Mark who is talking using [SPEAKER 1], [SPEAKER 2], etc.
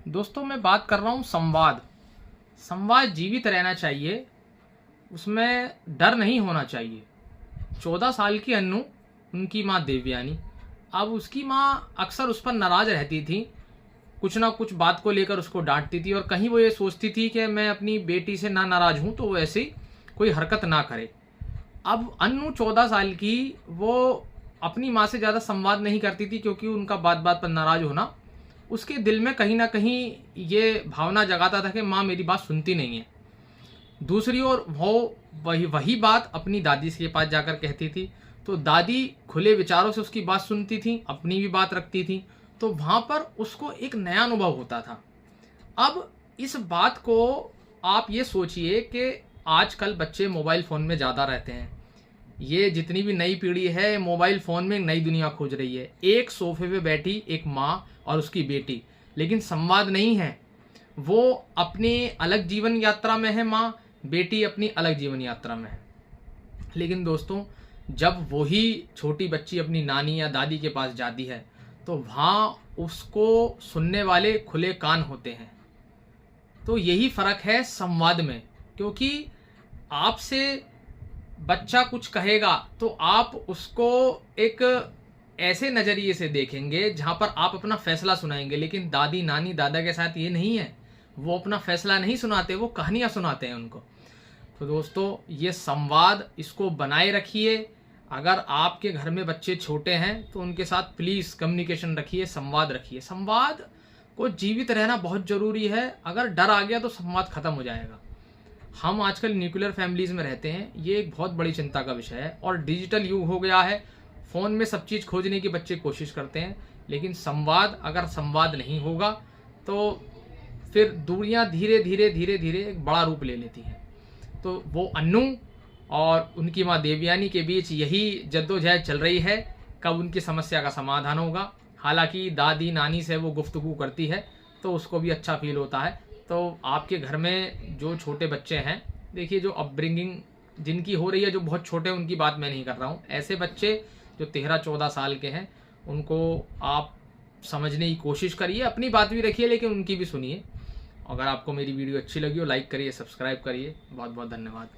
[SPEAKER 1] दोस्तों मैं बात कर रहा हूँ संवाद। संवाद जीवित रहना चाहिए, उसमें डर नहीं होना चाहिए। 14 साल की अन्नू, उनकी माँ देवयानी। अब उसकी माँ अक्सर उस पर नाराज रहती थी, कुछ ना कुछ बात को लेकर उसको डांटती थी और कहीं वो ये सोचती थी कि मैं अपनी बेटी से ना नाराज हूँ तो वो ऐसी कोई हरकत ना करे। अब अन्नू 14 साल की, वो अपनी माँ से ज़्यादा संवाद नहीं करती थी क्योंकि उनका बात बात पर नाराज होना उसके दिल में कहीं ना कहीं ये भावना जगाता था कि माँ मेरी बात सुनती नहीं है। दूसरी ओर वो वही बात अपनी दादी के पास जाकर कहती थी, तो दादी खुले विचारों से उसकी बात सुनती थी, अपनी भी बात रखती थी, तो वहाँ पर उसको एक नया अनुभव होता था। अब इस बात को आप ये सोचिए कि आजकल बच्चे मोबाइल फ़ोन में ज़्यादा रहते हैं। ये जितनी भी नई पीढ़ी है मोबाइल फ़ोन में नई दुनिया खोज रही है। एक सोफे पे बैठी एक माँ और उसकी बेटी, लेकिन संवाद नहीं है। वो अपनी अलग जीवन यात्रा में है माँ, बेटी अपनी अलग जीवन यात्रा में है। लेकिन दोस्तों, जब वही छोटी बच्ची अपनी नानी या दादी के पास जाती है तो वहाँ उसको सुनने वाले खुले कान होते हैं। तो यही फ़र्क है संवाद में, क्योंकि आपसे बच्चा कुछ कहेगा तो आप उसको एक ऐसे नज़रिए से देखेंगे जहाँ पर आप अपना फैसला सुनाएंगे, लेकिन दादी नानी दादा के साथ ये नहीं है। वो अपना फैसला नहीं सुनाते, वो कहानियाँ सुनाते हैं उनको। तो दोस्तों, ये संवाद इसको बनाए रखिए। अगर आपके घर में बच्चे छोटे हैं तो उनके साथ प्लीज़ कम्युनिकेशन रखिए, संवाद रखिए। संवाद को जीवित रहना बहुत ज़रूरी है। अगर डर आ गया तो संवाद खत्म हो जाएगा। हम आजकल न्यूक्लियर फैमिलीज़ में रहते हैं, ये एक बहुत बड़ी चिंता का विषय है और डिजिटल युग हो गया है। फ़ोन में सब चीज़ खोजने की बच्चे कोशिश करते हैं, लेकिन अगर संवाद नहीं होगा तो फिर दूरियां धीरे धीरे धीरे धीरे एक बड़ा रूप ले लेती हैं। तो वो अन्नू और उनकी माँ देवयानी के बीच यही जद्दोजहद चल रही है, कब उनकी समस्या का समाधान होगा। हालांकि दादी नानी से वो गुफ्तगू करती है तो उसको भी अच्छा फील होता है। तो आपके घर में जो छोटे बच्चे हैं, देखिए जो अपब्रिंगिंग जिनकी हो रही है, जो बहुत छोटे हैं उनकी बात मैं नहीं कर रहा हूँ, ऐसे बच्चे जो 13-14 साल के हैं उनको आप समझने की कोशिश करिए। अपनी बात भी रखिए लेकिन उनकी भी सुनिए। अगर आपको मेरी वीडियो अच्छी लगी हो, लाइक करिए, सब्सक्राइब करिए। बहुत बहुत धन्यवाद।